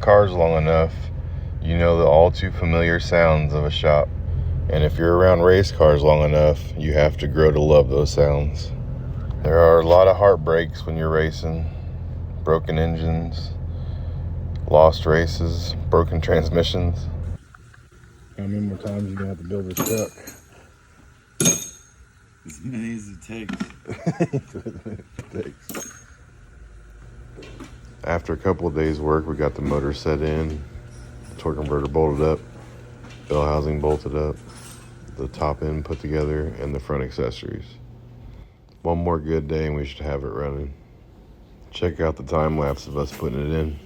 cars long enough, you know the all too familiar sounds of a shop. And if you're around race cars long enough, you have to grow to love those sounds. There are a lot of heartbreaks when you're racing. Broken engines, lost races, broken transmissions. How many more times are you gonna have to build this truck? As many as it takes. After a couple of days work, we got the motor set in, the torque converter bolted up, bell housing bolted up, the top end put together, and the front accessories. One more good day and we should have it running. Check out the time lapse of us putting it in.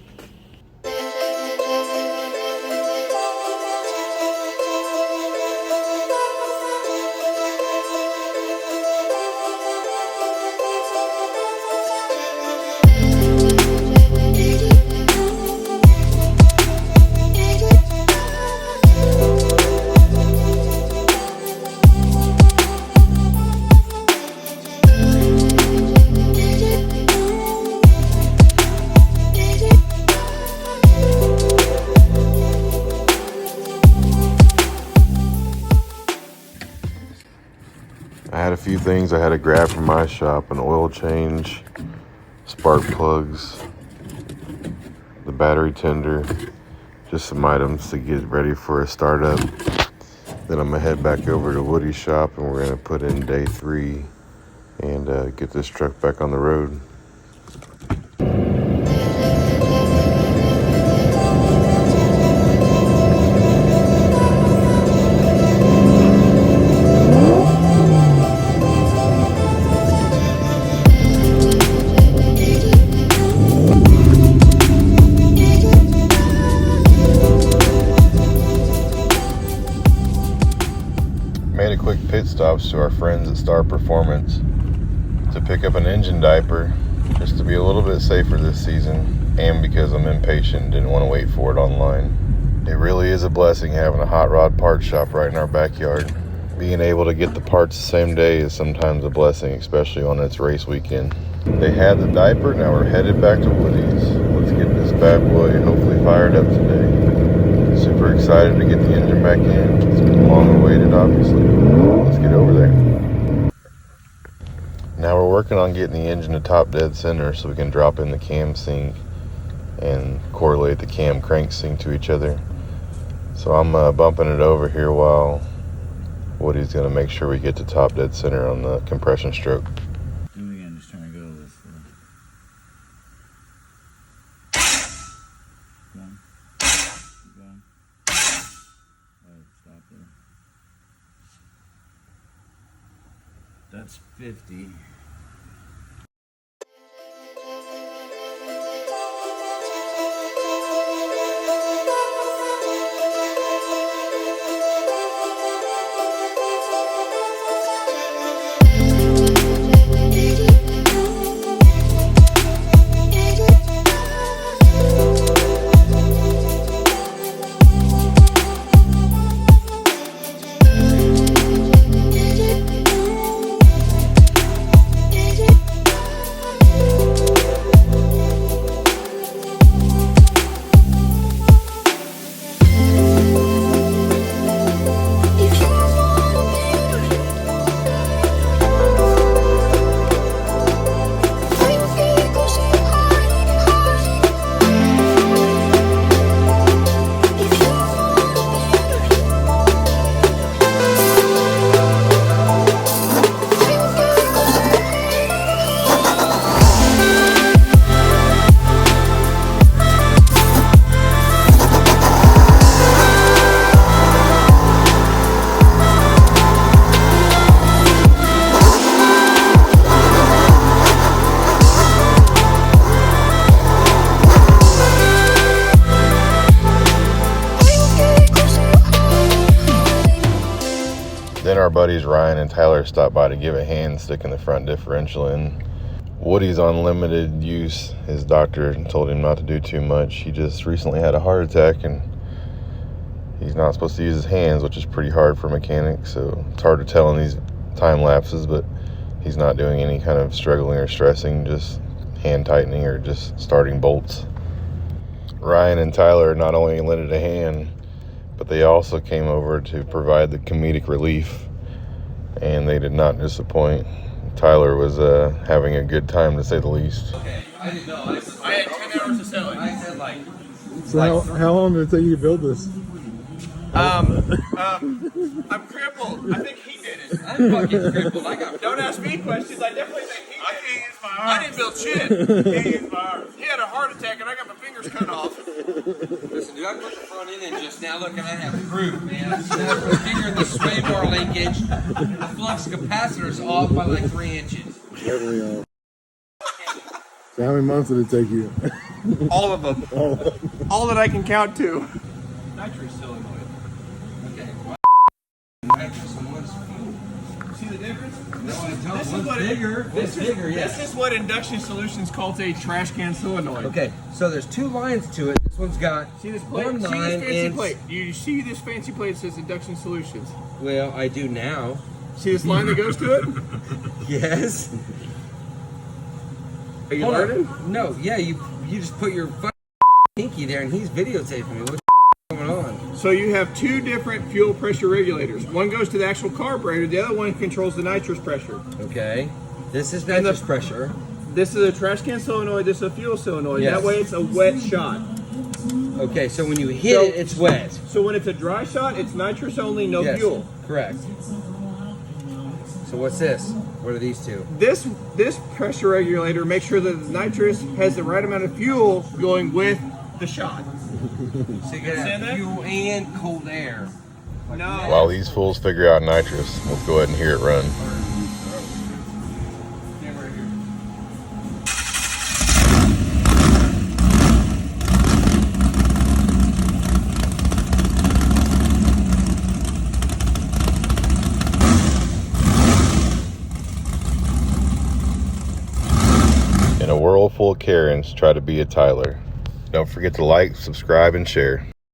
I had a few things I had to grab from my shop: an oil change, spark plugs, the battery tender, just some items to get ready for a startup. Then I'm gonna head back over to Woody's shop and we're gonna put in day 3 and get this truck back on the road. Made a quick pit stops to our friends at Star Performance to pick up an engine diaper, just to be a little bit safer this season, and because I'm impatient and didn't want to wait for it online. It really is a blessing having a hot rod parts shop right in our backyard. Being able to get the parts the same day is sometimes a blessing, especially on its race weekend. They had the diaper, now we're headed back to Woody's. Let's get this bad boy hopefully fired up today. Super excited to get the engine back in. It's been long awaited, obviously. Let's get over there. Now we're working on getting the engine to top dead center so we can drop in the cam sync and correlate the cam crank sync to each other. So I'm bumping it over here while Woody's going to make sure we get to top dead center on the compression stroke. Do it again, just trying to go this way. Going. Keep going. Alright, stop there. That's 50. Then our buddies Ryan and Tyler stopped by to give a hand sticking the front differential in. Woody's on limited use. His doctor told him not to do too much. He just recently had a heart attack and he's not supposed to use his hands, which is pretty hard for mechanics, so it's hard to tell in these time lapses, but he's not doing any kind of struggling or stressing, just hand tightening or just starting bolts. Ryan and Tyler not only lended a hand, but they also came over to provide the comedic relief, and they did not disappoint. Tyler was having a good time, to say the least. Okay, I didn't know. I had 10 hours to sell it. I said like. So how long did it take you to build this? I'm crippled. I think he did it. I'm fucking crippled. Don't ask me questions. I definitely think he did it. I can't use my arms. I didn't build shit. Can't use my arms. He had a heart attack and I got my fingers cut off. Listen, dude, I put the front end in just now. Look, and I have proof, man. I figured the sway bar linkage, the flux capacitor's off by like 3 inches. Totally off. So how many months did it take you? All of them. All that I can count to. Nitrous solenoid. Okay. Nitrous and one's fuel. See the difference? No, I don't. One's bigger. One's bigger, yeah. This is what Induction Solutions calls a trash can solenoid. Okay, so there's 2 lines to it. This one's got See this plate? one See line this fancy and plate? You see this fancy plate that says Induction Solutions? well, I do now. See this line that goes to it? Yes. Are you Hold learning? on. No, yeah, you just put your fucking pinky there and he's videotaping me. What's going on? So you have 2 different fuel pressure regulators. One goes to the actual carburetor, the other one controls the nitrous pressure. Okay. This is nitrous pressure. This is a trash can solenoid, this is a fuel solenoid. Yes. That way it's a wet shot. Okay, so when you hit it, it's wet. So when it's a dry shot, it's nitrous only, no Yes, fuel. correct. So what's this? What are these 2? This pressure regulator makes sure that the nitrous has the right amount of fuel going with the shot. So you Understand got that? fuel and cold air. No. While these fools figure out nitrous, we'll go ahead and hear it run. In a world full of Karens, try to be a Tyler. Don't forget to like, subscribe, and share.